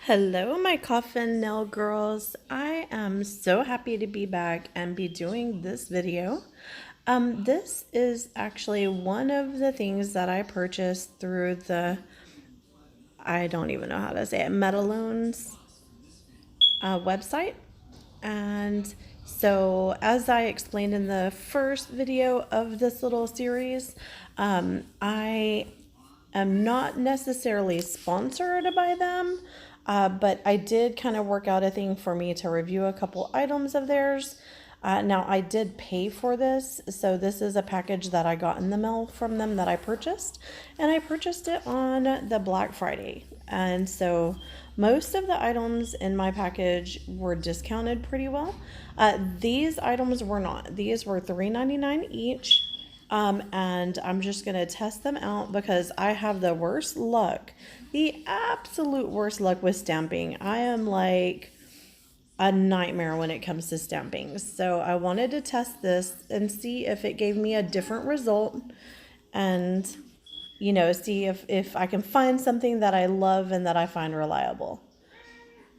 Hello, my coffin nail girls. I am so happy to be back and be doing this video. This is actually one of the things that I purchased through I don't even know how to say it, Modelones website. And so, as I explained in the first video of this little series, I am not necessarily sponsored by them, but I did kind of work out a thing for me to review a couple items of theirs. Now, I did pay for this, so this is a package that I got in the mail from them that I purchased, and I purchased it on the Black Friday. And so most of the items in my package were discounted pretty well. These items were not. These were $3.99 each. And I'm just going to test them out because I have the worst luck, the absolute worst luck with stamping. I am like a nightmare when it comes to stamping. So I wanted to test this and see if it gave me a different result and, see if I can find something that I love and that I find reliable.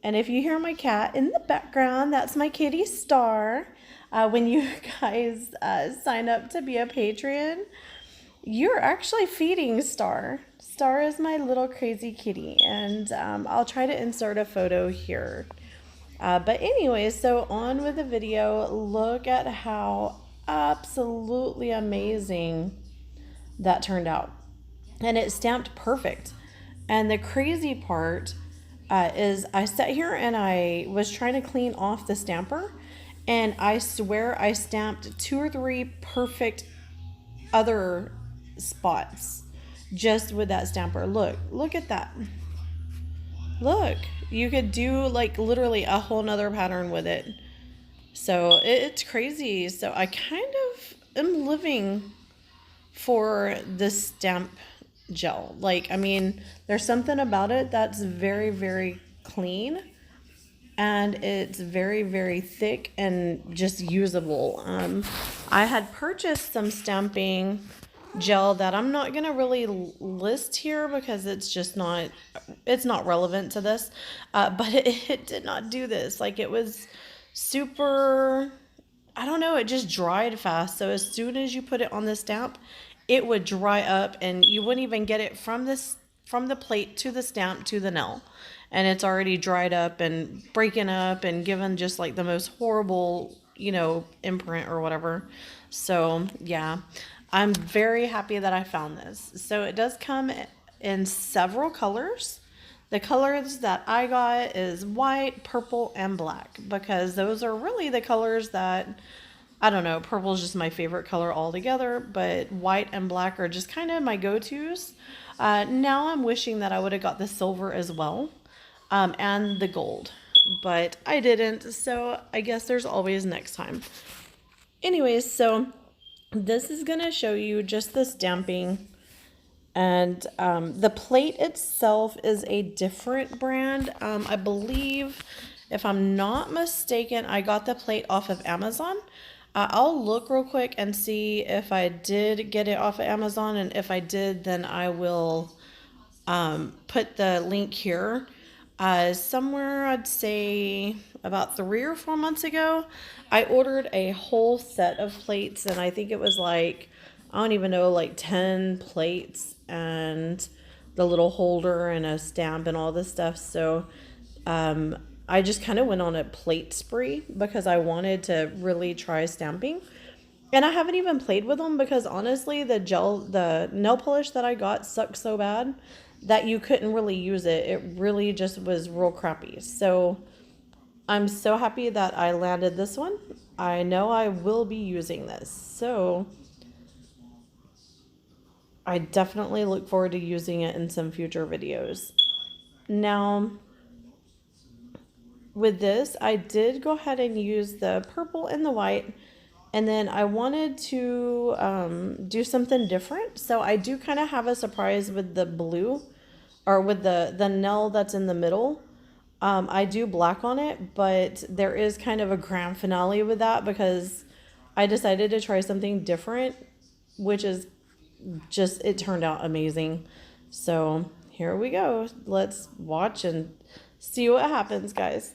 And if you hear my cat in the background, that's my kitty Star. When you guys sign up to be a Patreon, you're actually feeding Star. Star is my little crazy kitty, and I'll try to insert a photo here. But anyways, so on with the video. Look at how absolutely amazing that turned out. And it stamped perfect. And the crazy part is I sat here and I was trying to clean off the stamper, and I swear I stamped 2 or 3 perfect other spots just with that stamper. Look at that. Look, you could do like literally a whole nother pattern with it. So it's crazy. So I kind of am living for this stamp gel. Like, I mean, there's something about it that's very, very clean, and it's very, very thick and just usable. I had purchased some stamping gel that I'm not gonna really list here because it's not relevant to this, but it did not do this. Like, it was super, I don't know, it just dried fast. So as soon as you put it on the stamp, it would dry up and you wouldn't even get it from the plate to the stamp to the nail. And it's already dried up and breaking up and given just like the most horrible, imprint or whatever. So yeah, I'm very happy that I found this. So it does come in several colors. The colors that I got is white, purple, and black, because those are really the colors that, I don't know, purple is just my favorite color altogether, but white and black are just kind of my go-tos. Now I'm wishing that I would have got the silver as well, and the gold, but I didn't, so I guess there's always next time. Anyways, so this is going to show you just the stamping. And the plate itself is a different brand. I believe, if I'm not mistaken, I got the plate off of Amazon. I'll look real quick and see if I did get it off of Amazon. And if I did, then I will put the link here. Somewhere, I'd say about 3 or 4 months ago, I ordered a whole set of plates. And I think it was like, I don't even know, like 10 plates and the little holder and a stamp and all this stuff. So I just kind of went on a plate spree because I wanted to really try stamping. And I haven't even played with them because honestly, the nail polish that I got sucked so bad that you couldn't really use it. It really just was real crappy. So I'm so happy that I landed this one. I know I will be using this. So I definitely look forward to using it in some future videos. Now, with this, I did go ahead and use the purple and the white, and then I wanted to do something different. So I do kind of have a surprise with the blue, or with the nail that's in the middle. I do black on it, but there is kind of a grand finale with that because I decided to try something different, which is just, it turned out amazing. So here we go. Let's watch and See what happens, guys.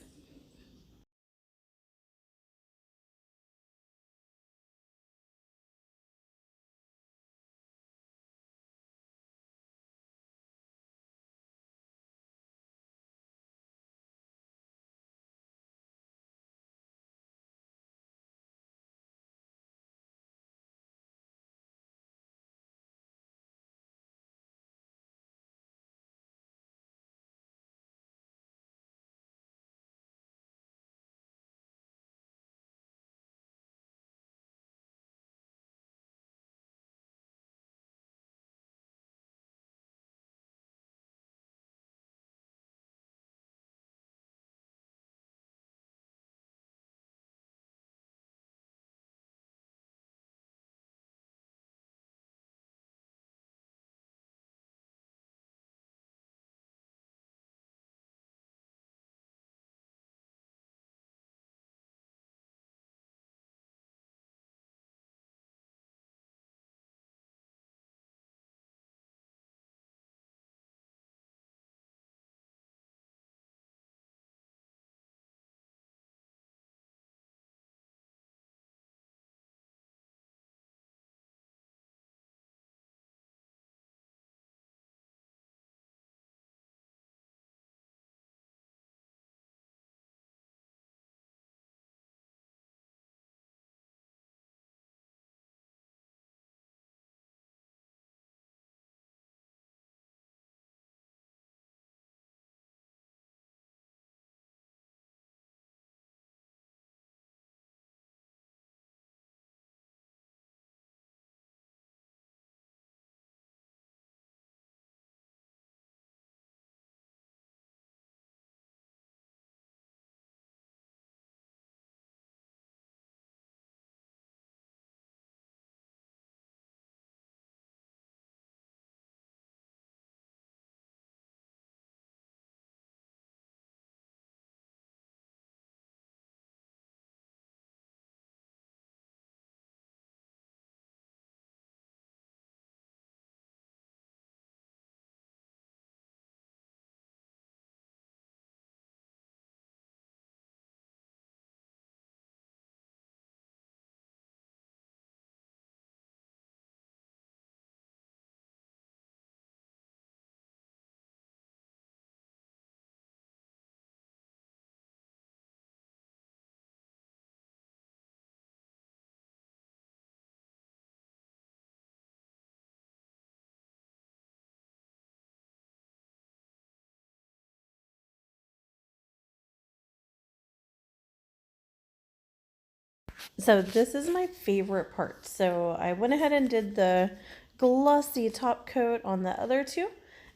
So this is my favorite part. So I went ahead and did the glossy top coat on the other two.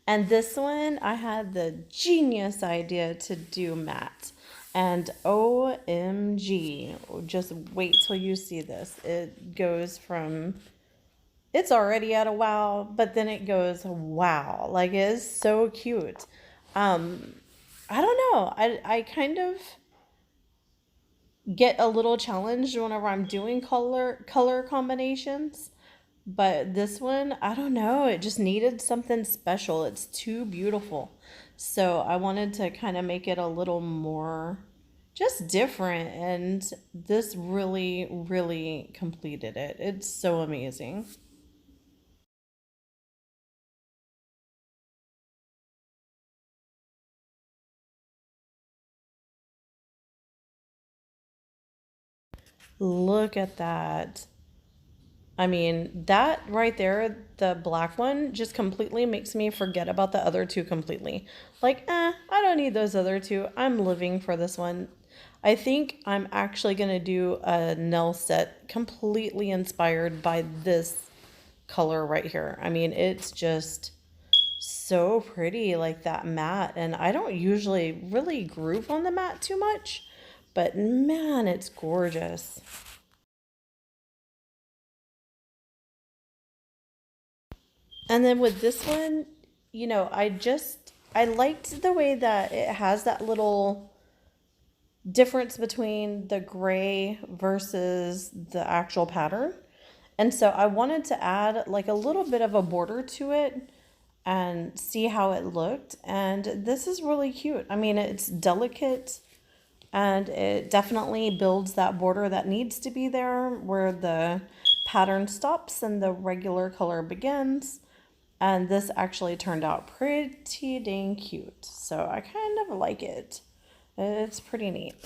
And this one, I had the genius idea to do matte. And OMG, just wait till you see this. It goes from, it's already at a wow, but then it goes wow. Like it is so cute. I don't know. I kind of get a little challenged whenever I'm doing color combinations. But this one, I don't know, it just needed something special. It's too beautiful. So I wanted to kind of make it a little more just different, and this really, really completed it. It's so amazing. Look at that. I mean, that right there, the black one, just completely makes me forget about the other two completely. Like, I don't need those other two. I'm living for this one. I think I'm actually going to do a nail set completely inspired by this color right here. I mean, it's just so pretty, like that matte. And I don't usually really groove on the matte too much, but man, it's gorgeous. And then with this one, I liked the way that it has that little difference between the gray versus the actual pattern. And so I wanted to add like a little bit of a border to it. and see how it looked. And this is really cute. I mean, it's delicate and it definitely builds that border that needs to be there where the pattern stops and the regular color begins. And this actually turned out pretty dang cute. So I kind of like it. It's pretty neat.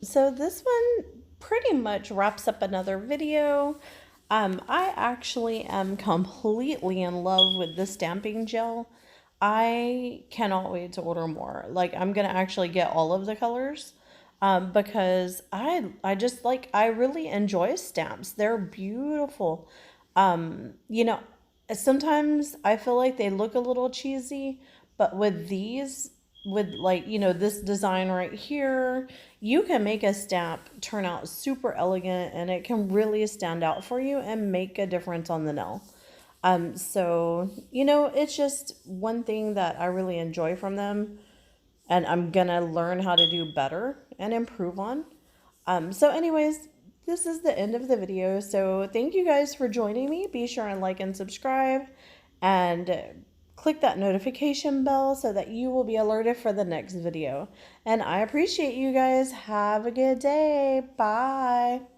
So this one pretty much wraps up another video. I actually am completely in love with the stamping gel. I cannot wait to order more. Like I'm gonna actually get all of the colors because I just like I really enjoy stamps. They're beautiful. You know, sometimes I feel like they look a little cheesy, but with these, with like, you know, this design right here, you can make a stamp turn out super elegant and it can really stand out for you and make a difference on the nail. So, you know, it's just one thing that I really enjoy from them and I'm gonna learn how to do better and improve on. So anyways, this is the end of the video. So thank you guys for joining me. Be sure and like and subscribe and click that notification bell so that you will be alerted for the next video. And I appreciate you guys. Have a good day. Bye.